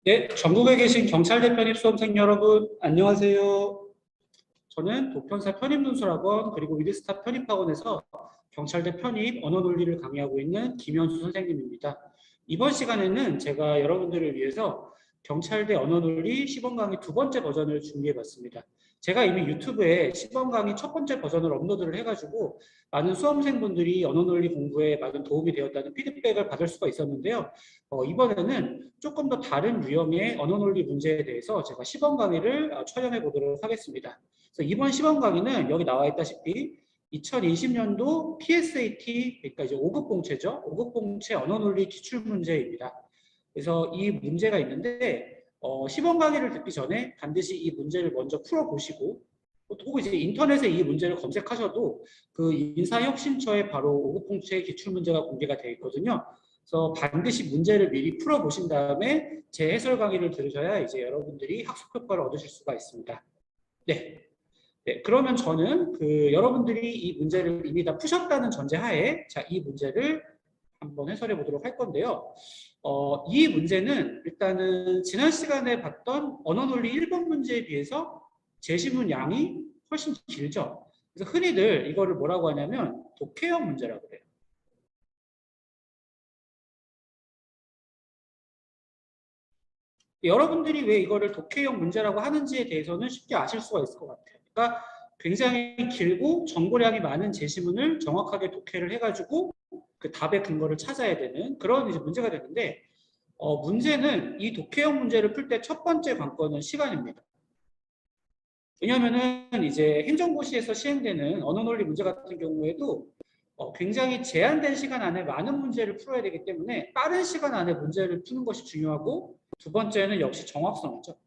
네, 전국에 계신 경찰대 편입 수험생 여러분, 안녕하세요. 저는 도편사 편입논술학원 그리고 위드스타 편입학원에서 경찰대 편입 언어 논리를 강의하고 있는 김현수 선생님입니다. 이번 시간에는 제가 여러분들을 위해서 경찰대 언어 논리 시범 강의 두 번째 버전을 준비해봤습니다. 제가 이미 유튜브에 시범 강의 첫 번째 버전을 업로드를 해가지고 많은 수험생분들이 언어 논리 공부에 많은 도움이 되었다는 피드백을 받을 수가 있었는데요. 이번에는 조금 더 다른 유형의 언어 논리 문제에 대해서 제가 시범 강의를 촬영해 보도록 하겠습니다. 그래서 이번 시범 강의는 여기 나와 있다시피 2020년도 PSAT, 그러니까 이제 5급 공채죠. 5급 공채 언어 논리 기출 문제입니다. 그래서 이 문제가 있는데 시범 강의를 듣기 전에 반드시 이 문제를 먼저 풀어보시고, 혹은 이제 인터넷에 이 문제를 검색하셔도 그 인사혁신처에 바로 5급 공채 기출 문제가 공개가 되어 있거든요. 그래서 반드시 문제를 미리 풀어보신 다음에 제 해설 강의를 들으셔야 이제 여러분들이 학습 효과를 얻으실 수가 있습니다. 네. 네, 그러면 저는 여러분들이 이 문제를 이미 다 푸셨다는 전제하에 이 문제를 한번 해설해 보도록 할 건데요. 이 문제는 일단은 지난 시간에 봤던 언어 논리 1번 문제에 비해서 제시문 양이 훨씬 길죠. 그래서 흔히들 이거를 뭐라고 하냐면 독해형 문제라고 그래요. 여러분들이 왜 이거를 독해형 문제라고 하는지에 대해서는 쉽게 아실 수가 있을 것 같아요. 그러니까 굉장히 길고 정보량이 많은 제시문을 정확하게 독해를 해가지고 그 답의 근거를 찾아야 되는 그런 이제 문제가 되는데, 문제는 이 독해형 문제를 풀 때 첫 번째 관건은 시간입니다. 왜냐하면은 이제 행정고시에서 시행되는 언어 논리 문제 같은 경우에도 굉장히 제한된 시간 안에 많은 문제를 풀어야 되기 때문에 빠른 시간 안에 문제를 푸는 것이 중요하고, 두 번째는 역시 정확성이죠.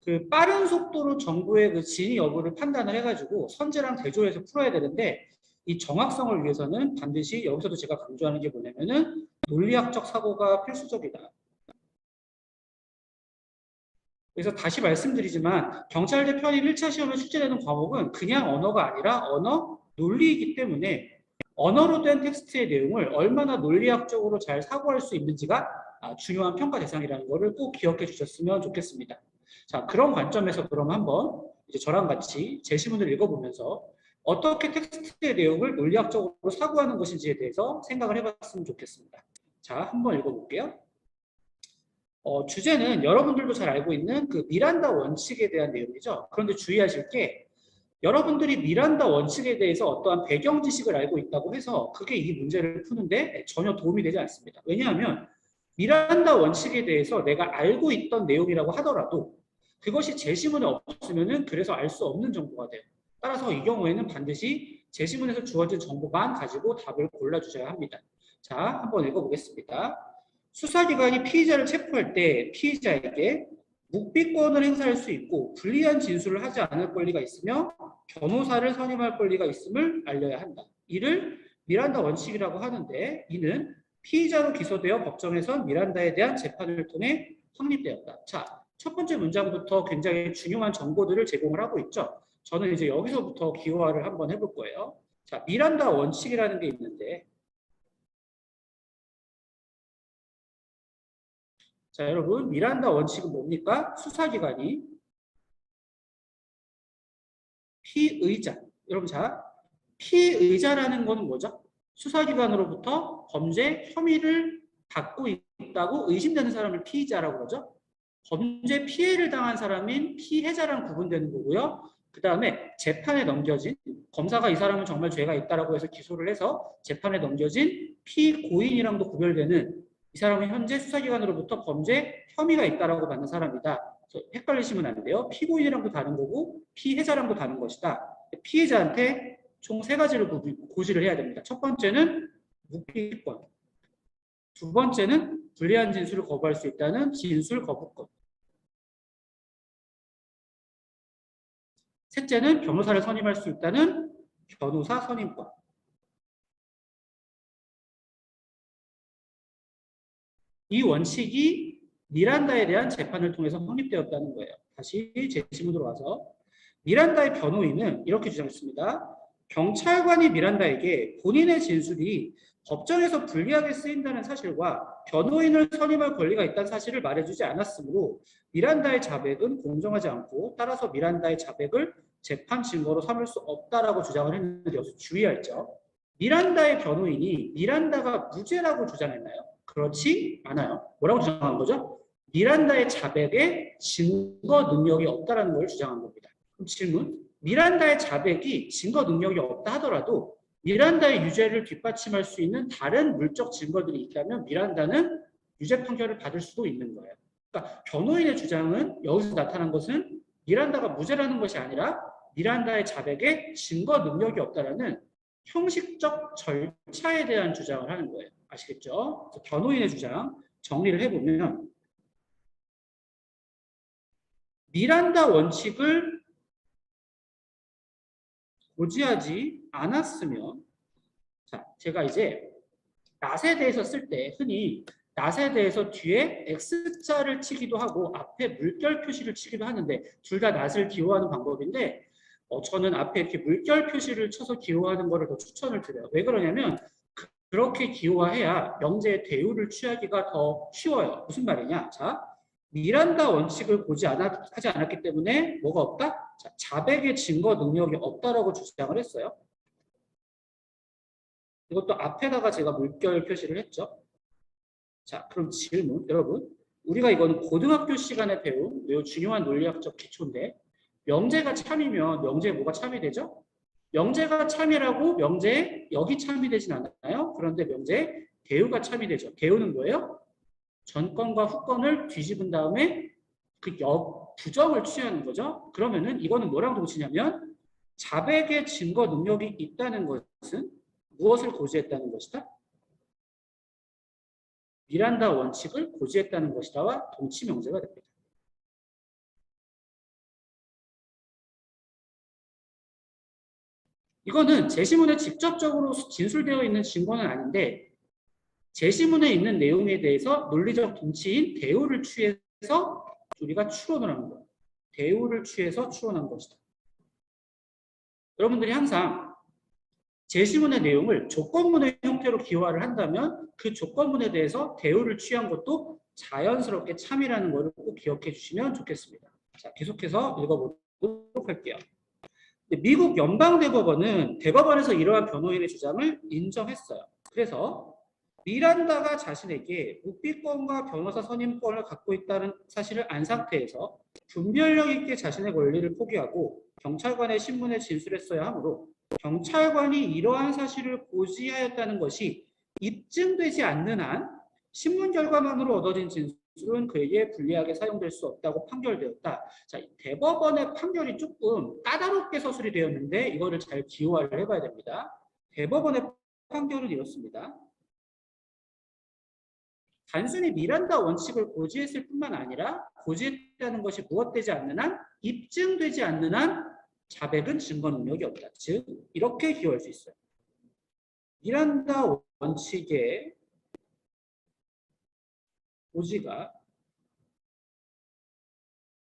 그 빠른 속도로 정보의 그 진위 여부를 판단을 해가지고 선제랑 대조해서 풀어야 되는데, 이 정확성을 위해서는 반드시 여기서도 제가 강조하는 게 뭐냐면은 논리학적 사고가 필수적이다. 그래서 다시 말씀드리지만 경찰대 편입 1차 시험에 출제되는 과목은 그냥 언어가 아니라 언어 논리이기 때문에 언어로 된 텍스트의 내용을 얼마나 논리학적으로 잘 사고할 수 있는지가 중요한 평가 대상이라는 것을 꼭 기억해 주셨으면 좋겠습니다. 자, 그런 관점에서 그럼 한번 이제 저랑 같이 제시문을 읽어보면서 어떻게 텍스트의 내용을 논리학적으로 사고하는 것인지에 대해서 생각을 해봤으면 좋겠습니다. 자, 한번 읽어볼게요. 주제는 여러분들도 잘 알고 있는 그 미란다 원칙에 대한 내용이죠. 그런데 주의하실 게, 여러분들이 미란다 원칙에 대해서 어떠한 배경 지식을 알고 있다고 해서 그게 이 문제를 푸는데 전혀 도움이 되지 않습니다. 왜냐하면 미란다 원칙에 대해서 내가 알고 있던 내용이라고 하더라도 그것이 제시문에 없으면은 그래서 알 수 없는 정보가 돼요. 따라서 이 경우에는 반드시 제시문에서 주어진 정보만 가지고 답을 골라주셔야 합니다. 자, 한번 읽어보겠습니다. 수사기관이 피의자를 체포할 때 피의자에게 묵비권을 행사할 수 있고 불리한 진술을 하지 않을 권리가 있으며 변호사를 선임할 권리가 있음을 알려야 한다. 이를 미란다 원칙이라고 하는데, 이는 피의자로 기소되어 법정에서 미란다에 대한 재판을 통해 확립되었다. 자, 첫 번째 문장부터 굉장히 중요한 정보들을 제공을 하고 있죠. 저는 이제 여기서부터 기호화를 한번 해볼 거예요. 자, 미란다 원칙이라는 게 있는데, 자, 여러분, 미란다 원칙은 뭡니까? 수사기관이 피의자, 여러분, 자, 피의자라는 건 뭐죠? 수사기관으로부터 범죄 혐의를 받고 있다고 의심되는 사람을 피의자라고 그러죠. 범죄 피해를 당한 사람인 피해자랑 구분되는 거고요. 그 다음에 재판에 넘겨진, 검사가 이 사람은 정말 죄가 있다라고 해서 기소를 해서 재판에 넘겨진 피고인이랑도 구별되는, 이 사람은 현재 수사기관으로부터 범죄 혐의가 있다라고 받는 사람이다. 헷갈리시면 안 돼요. 피고인이랑도 다른 거고 피해자랑도 다른 것이다. 피해자한테 총 세 가지를 고지를 해야 됩니다. 첫 번째는 묵비권, 두 번째는 불리한 진술을 거부할 수 있다는 진술 거부권, 셋째는 변호사를 선임할 수 있다는 변호사 선임권. 이 원칙이 미란다에 대한 재판을 통해서 확립되었다는 거예요. 다시 제시문으로 와서, 미란다의 변호인은 이렇게 주장했습니다. 경찰관이 미란다에게 본인의 진술이 법정에서 불리하게 쓰인다는 사실과 변호인을 선임할 권리가 있다는 사실을 말해주지 않았으므로 미란다의 자백은 공정하지 않고 따라서 미란다의 자백을 재판 증거로 삼을 수 없다라고 주장을 했는데 여기서 주의할 점. 미란다의 변호인이 미란다가 무죄라고 주장했나요? 그렇지 않아요. 뭐라고 주장한 거죠? 미란다의 자백에 증거 능력이 없다라는 걸 주장한 겁니다. 그럼 질문. 미란다의 자백이 증거 능력이 없다 하더라도 미란다의 유죄를 뒷받침할 수 있는 다른 물적 증거들이 있다면 미란다는 유죄 판결을 받을 수도 있는 거예요. 그러니까 변호인의 주장은 여기서 나타난 것은 미란다가 무죄라는 것이 아니라 미란다의 자백에 증거 능력이 없다라는 형식적 절차에 대한 주장을 하는 거예요. 아시겠죠? 변호인의 주장 정리를 해보면 미란다 원칙을 고지하지 않았으면, 자, 제가 이제 낫에 대해서 쓸 때 흔히 낫에 대해서 뒤에 X자를 치기도 하고 앞에 물결 표시를 치기도 하는데 둘 다 낫을 기호하는 방법인데 저는 앞에 이렇게 물결 표시를 쳐서 기호하는 거를 더 추천을 드려요. 왜 그러냐면 그렇게 기호화해야 명제의 대우를 취하기가 더 쉬워요. 무슨 말이냐? 자, 미란다 원칙을 하지 않았기 때문에 뭐가 없다? 자, 자백의 증거 능력이 없다라고 주장을 했어요. 이것도 앞에다가 제가 물결 표시를 했죠. 자, 그럼 질문. 여러분, 우리가 이거는 고등학교 시간에 배운 매우 중요한 논리학적 기초인데 명제가 참이면 명제에 뭐가 참이 되죠? 명제가 참이라고 명제에 여기 참이 되진 않아요. 그런데 명제에 대우가 참이 되죠. 대우는 뭐예요? 전권과 후권을 뒤집은 다음에 그 부정을 취하는 거죠. 그러면은 이거는 뭐랑 동치냐면 자백의 증거 능력이 있다는 것은 무엇을 고지했다는 것이다? 미란다 원칙을 고지했다는 것이다와 동치 명제가 됩니다. 이거는 제시문에 직접적으로 진술되어 있는 증거는 아닌데 제시문에 있는 내용에 대해서 논리적 동치인 대우를 취해서 우리가 추론을 하는 거예요. 대우를 취해서 추론한 것이다. 여러분들이 항상 제시문의 내용을 조건문의 형태로 기호화를 한다면 그 조건문에 대해서 대우를 취한 것도 자연스럽게 참이라는 것을 꼭 기억해 주시면 좋겠습니다. 자, 계속해서 읽어보도록 할게요. 미국 연방대법원은 대법원에서 이러한 변호인의 주장을 인정했어요. 그래서 미란다가 자신에게 묵비권과 변호사 선임권을 갖고 있다는 사실을 안 상태에서 분별력 있게 자신의 권리를 포기하고 경찰관의 신문에 진술했어야 하므로 경찰관이 이러한 사실을 고지하였다는 것이 입증되지 않는 한 신문 결과만으로 얻어진 진술은 그에게 불리하게 사용될 수 없다고 판결되었다. 자, 대법원의 판결이 조금 까다롭게 서술이 되었는데 이거를 잘 기호화를 해봐야 됩니다. 대법원의 판결은 이렇습니다. 단순히 미란다 원칙을 고지했을 뿐만 아니라 고지했다는 것이 무엇되지 않는 한 입증되지 않는 한 자백은 증거 능력이 없다. 즉 이렇게 기호할 수 있어요. 미란다 원칙의 고지가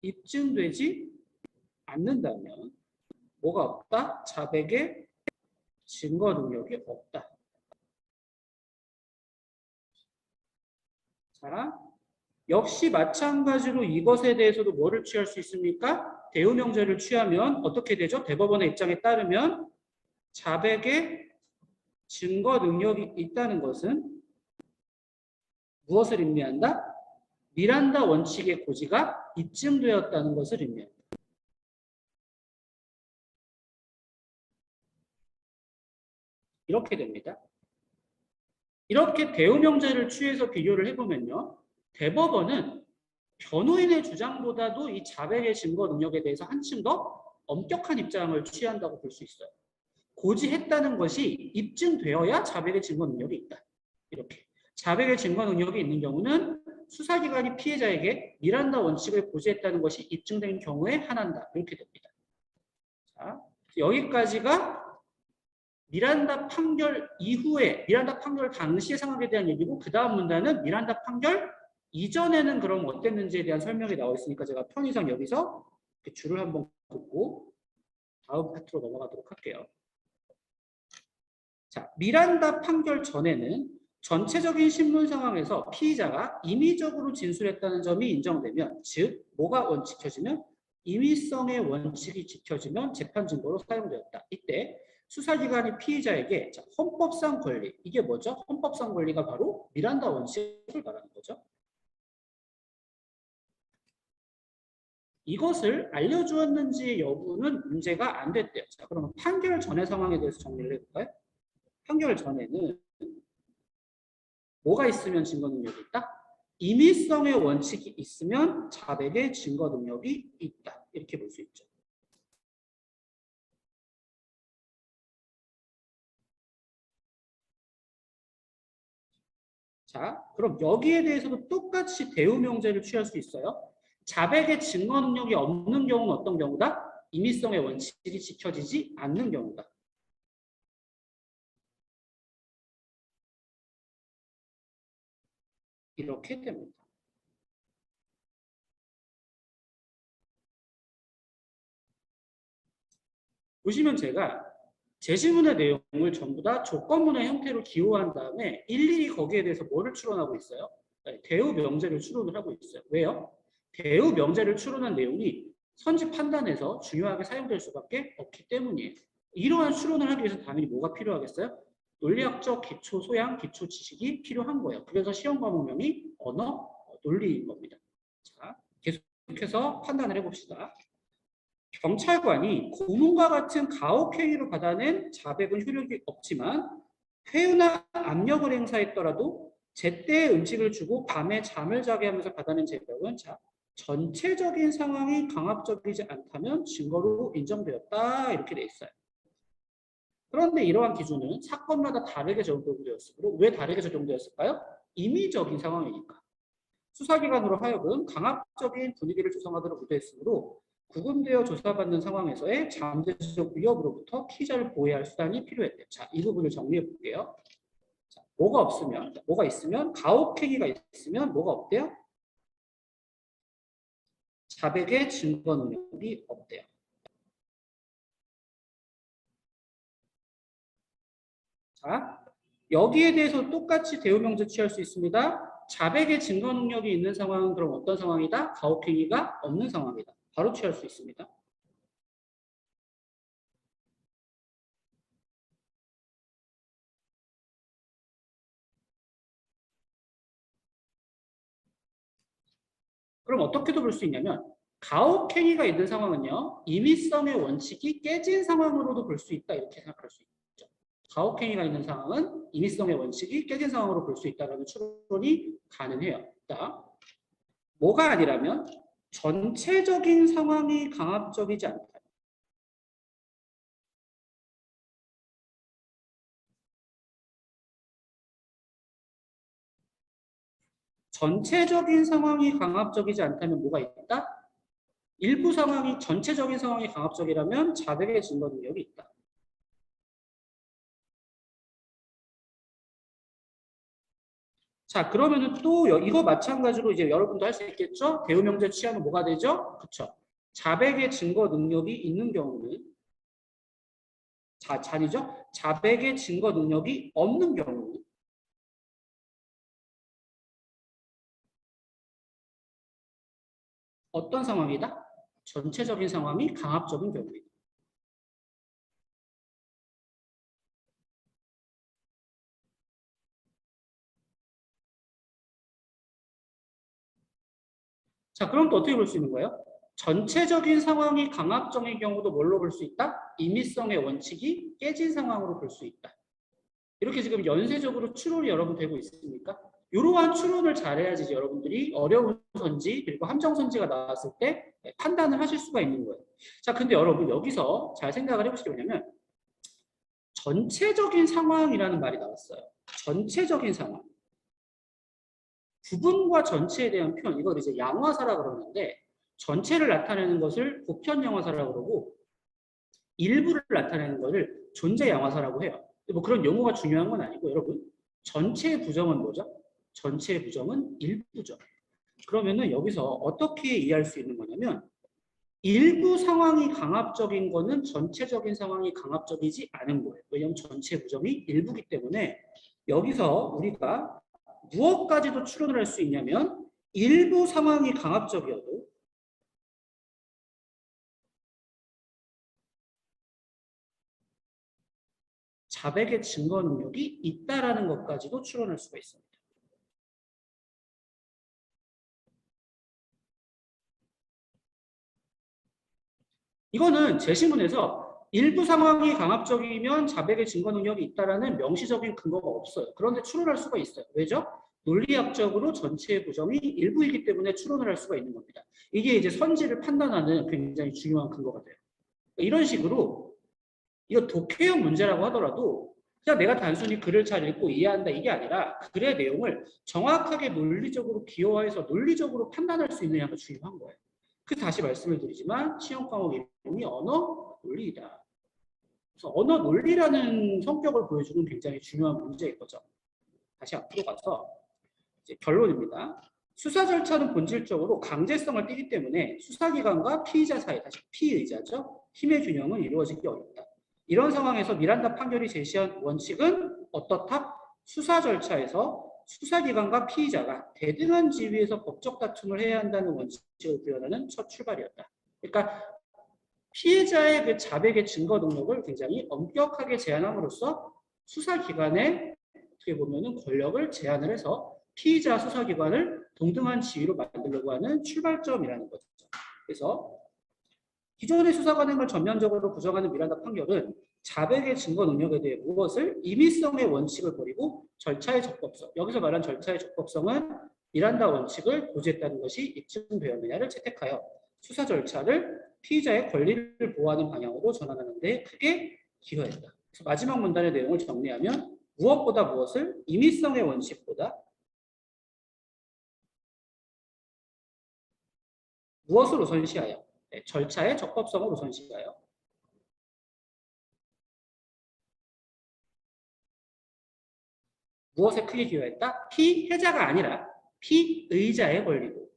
입증되지 않는다면 뭐가 없다? 자백의 증거 능력이 없다. 자, 역시 마찬가지로 이것에 대해서도 뭐를 취할 수 있습니까? 대우명제를 취하면 어떻게 되죠? 대법원의 입장에 따르면 자백의 증거 능력이 있다는 것은 무엇을 의미한다? 미란다 원칙의 고지가 입증되었다는 것을 의미한다. 이렇게 됩니다. 이렇게 대우명제를 취해서 비교를 해보면요. 대법원은 변호인의 주장보다도 이 자백의 증거 능력에 대해서 한층 더 엄격한 입장을 취한다고 볼 수 있어요. 고지했다는 것이 입증되어야 자백의 증거 능력이 있다. 이렇게. 자백의 증거 능력이 있는 경우는 수사기관이 피해자에게 미란다 원칙을 고지했다는 것이 입증된 경우에 한한다. 이렇게 됩니다. 자, 여기까지가 미란다 판결 이후에, 미란다 판결 당시의 상황에 대한 얘기고 그 다음 문단은 미란다 판결 이전에는 그럼 어땠는지에 대한 설명이 나와 있으니까 제가 편의상 여기서 줄을 한번 긋고 다음 파트로 넘어가도록 할게요. 자, 미란다 판결 전에는 전체적인 신문 상황에서 피의자가 임의적으로 진술했다는 점이 인정되면, 즉 뭐가 지켜지면 임의성의 원칙이 지켜지면 재판 증거로 사용되었다. 이때 수사기관이 피의자에게 헌법상 권리, 이게 뭐죠? 헌법상 권리가 바로 미란다 원칙을 말하는 거죠. 이것을 알려주었는지 여부는 문제가 안 됐대요. 자, 그러면 판결 전의 상황에 대해서 정리를 해볼까요? 판결 전에는 뭐가 있으면 증거 능력이 있다? 임의성의 원칙이 있으면 자백의 증거 능력이 있다. 이렇게 볼 수 있죠. 자, 그럼 여기에 대해서도 똑같이 대우명제를 취할 수 있어요. 자백의 증거 능력이 없는 경우는 어떤 경우다? 임의성의 원칙이 지켜지지 않는 경우다. 이렇게 됩니다. 보시면 제가 제시문의 내용을 전부 다 조건문의 형태로 기호한 다음에 일일이 거기에 대해서 뭐를 추론하고 있어요? 대우 명제를 추론을 하고 있어요. 왜요? 대우 명제를 추론한 내용이 선지 판단에서 중요하게 사용될 수밖에 없기 때문이에요. 이러한 추론을 하기 위해서 당연히 뭐가 필요하겠어요? 논리학적 기초 소양, 기초 지식이 필요한 거예요. 그래서 시험 과목명이 언어, 논리인 겁니다. 자, 계속해서 판단을 해봅시다. 경찰관이 고문과 같은 가혹행위로 받아낸 자백은 효력이 없지만 회유나 압력을 행사했더라도 제때 음식을 주고 밤에 잠을 자게 하면서 받아낸 자백은 전체적인 상황이 강압적이지 않다면 증거로 인정되었다. 이렇게 돼 있어요. 그런데 이러한 기준은 사건마다 다르게 적용되었으므로, 왜 다르게 적용되었을까요? 임의적인 상황이니까. 수사기관으로 하여금 강압적인 분위기를 조성하도록 의도했으므로 구금되어 조사받는 상황에서의 잠재적 위협으로부터 피의자를 보호해야 할 수단이 필요했대요. 자, 이 부분을 정리해 볼게요. 자, 뭐가 있으면, 가혹행위가 있으면 뭐가 없대요? 자백의 증거 능력이 없대요. 자, 여기에 대해서 똑같이 대우명제 취할 수 있습니다. 자백의 증거 능력이 있는 상황은 그럼 어떤 상황이다? 가혹행위가 없는 상황이다. 바로 취할 수 있습니다. 그럼 어떻게도 볼 수 있냐면 가혹행위가 있는 상황은요. 임의성의 원칙이 깨진 상황으로도 볼 수 있다. 이렇게 생각할 수 있죠. 가혹행위가 있는 상황은 임의성의 원칙이 깨진 상황으로 볼 수 있다는 추론이 가능해요. 자, 뭐가 아니라면 전체적인 상황이 강압적이지 않다. 전체적인 상황이 강압적이지 않다면 뭐가 있다? 일부 상황이 전체적인 상황이 강압적이라면 자백의 증거 능력이 있다. 자, 그러면은 또 이거 마찬가지로 이제 여러분도 할 수 있겠죠? 대우명제 취하면 뭐가 되죠? 그쵸? 자백의 증거 능력이 있는 경우는 잔이죠? 자백의 증거 능력이 없는 경우는 어떤 상황이다? 전체적인 상황이 강압적인 경우이다. 자, 그럼 또 어떻게 볼 수 있는 거예요? 전체적인 상황이 강압적인 경우도 뭘로 볼 수 있다? 임의성의 원칙이 깨진 상황으로 볼 수 있다. 이렇게 지금 연쇄적으로 추론이 여러분 되고 있습니까? 이러한 추론을 잘해야지 여러분들이 어려운 선지 그리고 함정 선지가 나왔을 때 판단을 하실 수가 있는 거예요. 자, 근데 여러분 여기서 잘 생각을 해보시게 되냐면 전체적인 상황이라는 말이 나왔어요. 전체적인 상황. 부분과 전체에 대한 표현, 이걸 이제 양화사라 그러는데 전체를 나타내는 것을 보편 양화사라고 그러고 일부를 나타내는 것을 존재 양화사라고 해요. 뭐 그런 용어가 중요한 건 아니고 여러분 전체의 부정은 뭐죠? 전체의 부정은 일부죠. 그러면은 여기서 어떻게 이해할 수 있는 거냐면 일부 상황이 강압적인 거는 전체적인 상황이 강압적이지 않은 거예요. 왜냐하면 전체 부정이 일부기 때문에 여기서 우리가 무엇까지도 추론을 할 수 있냐면 일부 상황이 강압적이어도 자백의 증거 능력이 있다라는 것까지도 추론할 수가 있습니다. 이거는 제시문에서 일부 상황이 강압적이면 자백의 증거 능력이 있다라는 명시적인 근거가 없어요. 그런데 추론할 수가 있어요. 왜죠? 논리학적으로 전체의 부정이 일부이기 때문에 추론을 할 수가 있는 겁니다. 이게 이제 선지를 판단하는 굉장히 중요한 근거가 돼요. 이런 식으로 이거 독해형 문제라고 하더라도 그냥 내가 단순히 글을 잘 읽고 이해한다 이게 아니라 글의 내용을 정확하게 논리적으로 기여해서 논리적으로 판단할 수 있느냐가 중요한 거예요. 그 다시 말씀을 드리지만 시험 과목 이름이 언어 논리이다. 그래서 언어 논리라는 성격을 보여주는 굉장히 중요한 문제인 거죠. 다시 앞으로 가서 이제 결론입니다. 수사 절차는 본질적으로 강제성을 띠기 때문에 수사기관과 피의자 사이, 다시 피의자죠. 힘의 균형은 이루어지기 어렵다. 이런 상황에서 미란다 판결이 제시한 원칙은 어떻다? 수사 절차에서 수사기관과 피의자가 대등한 지위에서 법적 다툼을 해야 한다는 원칙을 구현하는 첫 출발이었다. 그러니까 피해자의 그 자백의 증거 능력을 굉장히 엄격하게 제한함으로써 수사기관의 어떻게 보면은 권력을 제한을 해서 피의자 수사기관을 동등한 지위로 만들려고 하는 출발점이라는 거죠. 그래서 기존의 수사 관행을 전면적으로 부정하는 미란다 판결은 자백의 증거 능력에 대해 무엇을 임의성의 원칙을 버리고 절차의 적법성, 여기서 말한 절차의 적법성은 미란다 원칙을 고지했다는 것이 입증되었느냐를 채택하여 수사 절차를 피의자의 권리를 보호하는 방향으로 전환하는 데 크게 기여했다. 그래서 마지막 문단의 내용을 정리하면 무엇보다 무엇을 임의성의 원칙보다 무엇을 우선시하여 절차의 적법성을 우선시하여 무엇에 크게 기여했다? 피해자가 아니라 피의자의 권리고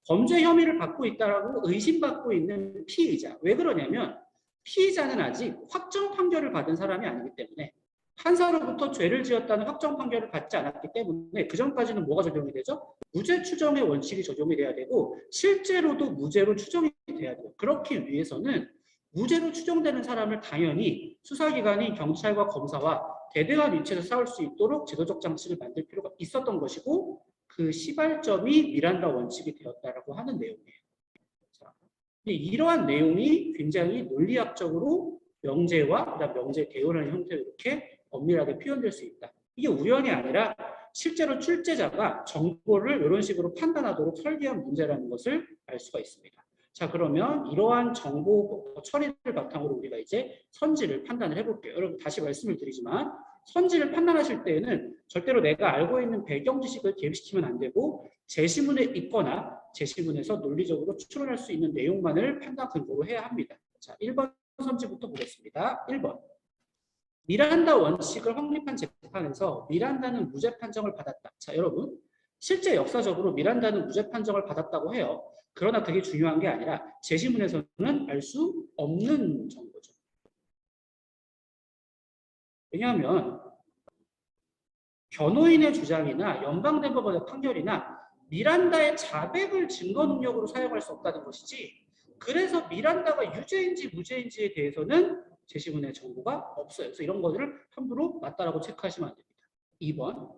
범죄 혐의를 받고 있다라고 의심받고 있는 피의자. 왜 그러냐면 피의자는 아직 확정 판결을 받은 사람이 아니기 때문에 판사로부터 죄를 지었다는 확정 판결을 받지 않았기 때문에 그전까지는 뭐가 적용이 되죠? 무죄 추정의 원칙이 적용이 돼야 되고 실제로도 무죄로 추정이 돼야 돼요. 그렇기 위해서는 무죄로 추정되는 사람을 당연히 수사기관이 경찰과 검사와 대등한 위치에서 싸울 수 있도록 제도적 장치를 만들 필요가 있었던 것이고 그 시발점이 미란다 원칙이 되었다라고 하는 내용이에요. 자, 이러한 내용이 굉장히 논리학적으로 명제와 그다음 명제 대요라는 형태로 이렇게 엄밀하게 표현될 수 있다. 이게 우연이 아니라 실제로 출제자가 정보를 이런 식으로 판단하도록 설계한 문제라는 것을 알 수가 있습니다. 자, 그러면 이러한 정보 처리를 바탕으로 우리가 이제 선지를 판단을 해볼게요. 여러분 다시 말씀을 드리지만 선지를 판단하실 때에는 절대로 내가 알고 있는 배경 지식을 개입시키면 안 되고 제시문에 있거나 제시문에서 논리적으로 추론할 수 있는 내용만을 판단 근거로 해야 합니다. 자, 1번 선지부터 보겠습니다. 1번. 미란다 원칙을 확립한 재판에서 미란다는 무죄 판정을 받았다. 자, 여러분 실제 역사적으로 미란다는 무죄 판정을 받았다고 해요. 그러나 그게 중요한 게 아니라 제시문에서는 알 수 없는 정보죠. 왜냐하면 변호인의 주장이나 연방대법원의 판결이나 미란다의 자백을 증거 능력으로 사용할 수 없다는 것이지 그래서 미란다가 유죄인지 무죄인지에 대해서는 제시문에 정보가 없어요. 그래서 이런 것들을 함부로 맞다라고 체크하시면 안 됩니다. 2번,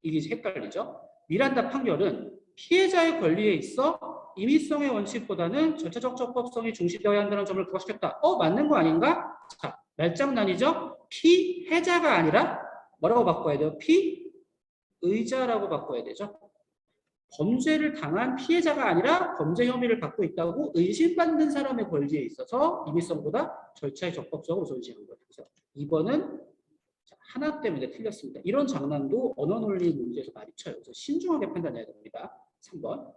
이게 헷갈리죠? 미란다 판결은 피해자의 권리에 있어 임의성의 원칙보다는 절차적 적법성이 중시되어야 한다는 점을 부각시켰다. 맞는 거 아닌가? 자, 말장난이죠? 피해자가 아니라 뭐라고 바꿔야 돼요? 피의자라고 바꿔야 되죠. 범죄를 당한 피해자가 아니라 범죄 혐의를 받고 있다고 의심받는 사람의 권리에 있어서 임의성보다 절차의 적법성을 우선시한 거예요. 그래서 2번은 하나 때문에 틀렸습니다. 이런 장난도 언어 논리 문제에서 많이 쳐요. 그래서 신중하게 판단해야 됩니다. 3번.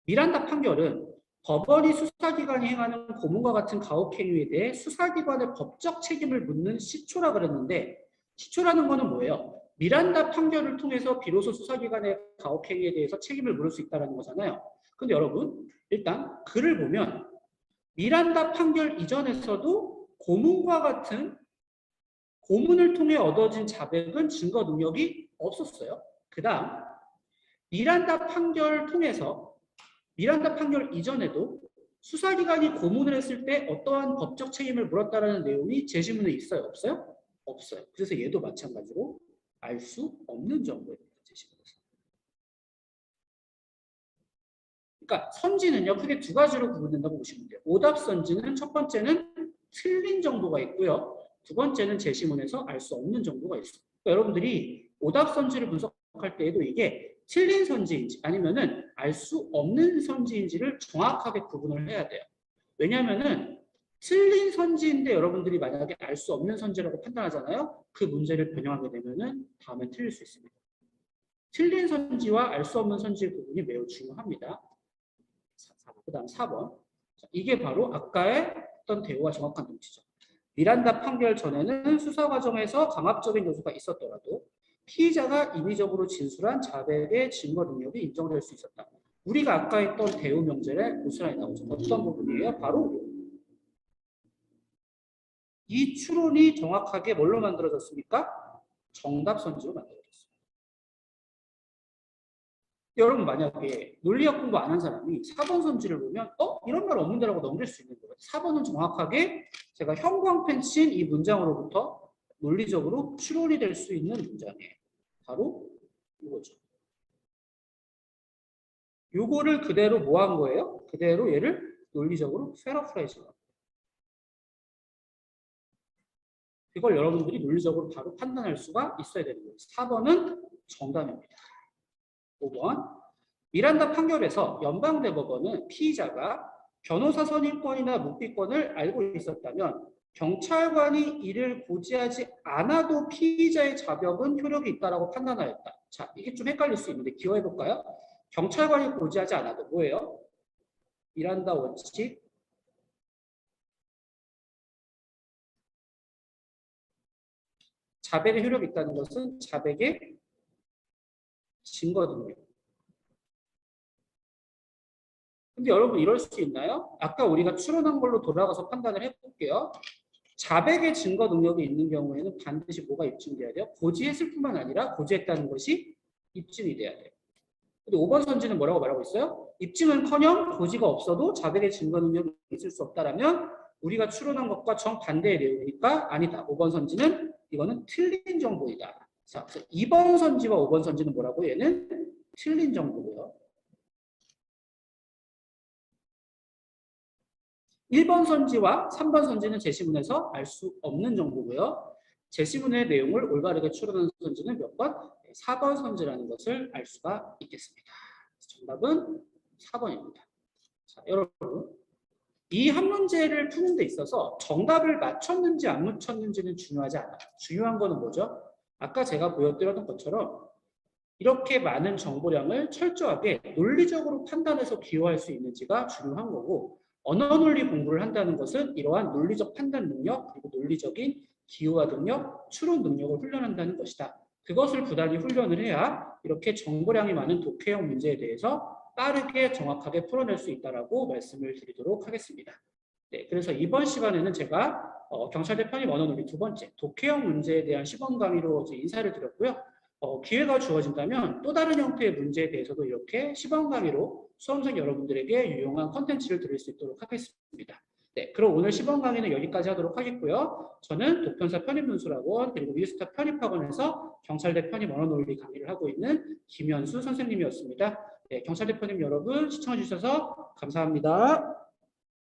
미란다 판결은 법원이 수사기관이 행하는 고문과 같은 가혹행위에 대해 수사기관의 법적 책임을 묻는 시초라 그랬는데 시초라는 거는 뭐예요? 미란다 판결을 통해서 비로소 수사기관의 가혹행위에 대해서 책임을 물을 수 있다는 거잖아요. 근데 여러분, 일단 글을 보면 미란다 판결 이전에서도 고문과 같은 고문을 통해 얻어진 자백은 증거 능력이 없었어요. 그 다음 미란다 판결 통해서 미란다 판결 이전에도 수사기관이 고문을 했을 때 어떠한 법적 책임을 물었다는 내용이 제시문에 있어요? 없어요? 없어요. 그래서 얘도 마찬가지로 알 수 없는 정보입니다. 제시문에서. 그러니까 선지는요, 크게 두 가지로 구분된다고 보시면 돼요. 오답 선지는 첫 번째는 틀린 정보가 있고요. 두 번째는 제시문에서 알 수 없는 정보가 있어요. 그러니까 여러분들이 오답 선지를 분석할 때에도 이게 틀린 선지인지 아니면은 알 수 없는 선지인지를 정확하게 구분을 해야 돼요. 왜냐하면은 틀린 선지인데 여러분들이 만약에 알 수 없는 선지라고 판단하잖아요. 그 문제를 변형하게 되면은 다음에 틀릴 수 있습니다. 틀린 선지와 알 수 없는 선지의 구분이 매우 중요합니다. 그 다음 4번. 이게 바로 아까의 어떤 대우와 정확한 동치죠. 미란다 판결 전에는 수사 과정에서 강압적인 요소가 있었더라도 피의자가 인위적으로 진술한 자백의 증거 능력이 인정될 수 있었다. 우리가 아까 했던 대우 명제에 고스란히 나오죠. 어떤 부분이에요? 바로 이 추론이 정확하게 뭘로 만들어졌습니까? 정답 선지로 만들어졌습니다. 여러분 만약에 논리학 공부 안 한 사람이 4번 선지를 보면 이런 말 없는데라고 넘길 수 있는 거예요. 4번은 정확하게 제가 형광펜 친 이 문장으로부터 논리적으로 추론이 될 수 있는 문장이에요. 바로 이거죠. 요거를 그대로 뭐 한 거예요? 그대로 얘를 논리적으로 패러프라이징 합니다. 이걸 여러분들이 논리적으로 바로 판단할 수가 있어야 되는 거예요. 4번은 정답입니다. 5번. 미란다 판결에서 연방대법원은 피의자가 변호사 선임권이나 묵비권을 알고 있었다면 경찰관이 이를 고지하지 않아도 피의자의 자백은 효력이 있다라고 판단하였다. 자, 이게 좀 헷갈릴 수 있는데 기억해 볼까요? 경찰관이 고지하지 않아도 뭐예요? 미란다 원칙 자백의 효력이 있다는 것은 자백의 증거 능력. 근데 여러분 이럴 수 있나요? 아까 우리가 추론한 걸로 돌아가서 판단을 해볼게요. 자백의 증거 능력이 있는 경우에는 반드시 뭐가 입증돼야 돼요? 고지했을 뿐만 아니라 고지했다는 것이 입증이 돼야 돼요. 근데 5번 선지는 뭐라고 말하고 있어요? 입증은커녕 고지가 없어도 자백의 증거 능력이 있을 수 없다라면 우리가 추론한 것과 정반대의 내용이니까 아니다. 5번 선지는 이거는 틀린 정보이다. 자, 2번 선지와 5번 선지는 뭐라고? 얘는 틀린 정보고요. 1번 선지와 3번 선지는 제시문에서 알 수 없는 정보고요. 제시문의 내용을 올바르게 추론한 선지는 몇 번? 4번 선지라는 것을 알 수가 있겠습니다. 정답은 4번입니다. 자, 여러분, 이 한 문제를 푸는 데 있어서 정답을 맞췄는지 안 맞췄는지는 중요하지 않아요. 중요한 거는 뭐죠? 아까 제가 보여드렸던 것처럼 이렇게 많은 정보량을 철저하게 논리적으로 판단해서 기여할 수 있는지가 중요한 거고, 언어 논리 공부를 한다는 것은 이러한 논리적 판단 능력, 그리고 논리적인 기여와 능력, 추론 능력을 훈련한다는 것이다. 그것을 부단히 훈련을 해야 이렇게 정보량이 많은 독해형 문제에 대해서 빠르게 정확하게 풀어낼 수 있다라고 말씀을 드리도록 하겠습니다. 네, 그래서 이번 시간에는 제가 경찰대 편입 언어 논리 두 번째 독해형 문제에 대한 시범 강의로 인사를 드렸고요. 기회가 주어진다면 또 다른 형태의 문제에 대해서도 이렇게 시범 강의로 수험생 여러분들에게 유용한 컨텐츠를 드릴 수 있도록 하겠습니다. 네, 그럼 오늘 시범 강의는 여기까지 하도록 하겠고요. 저는 독편사 편입문술학원 그리고 위스타 편입학원에서 경찰대 편입 언어 논리 강의를 하고 있는 김현수 선생님이었습니다. 네, 경찰대 편입 여러분 시청해 주셔서 감사합니다.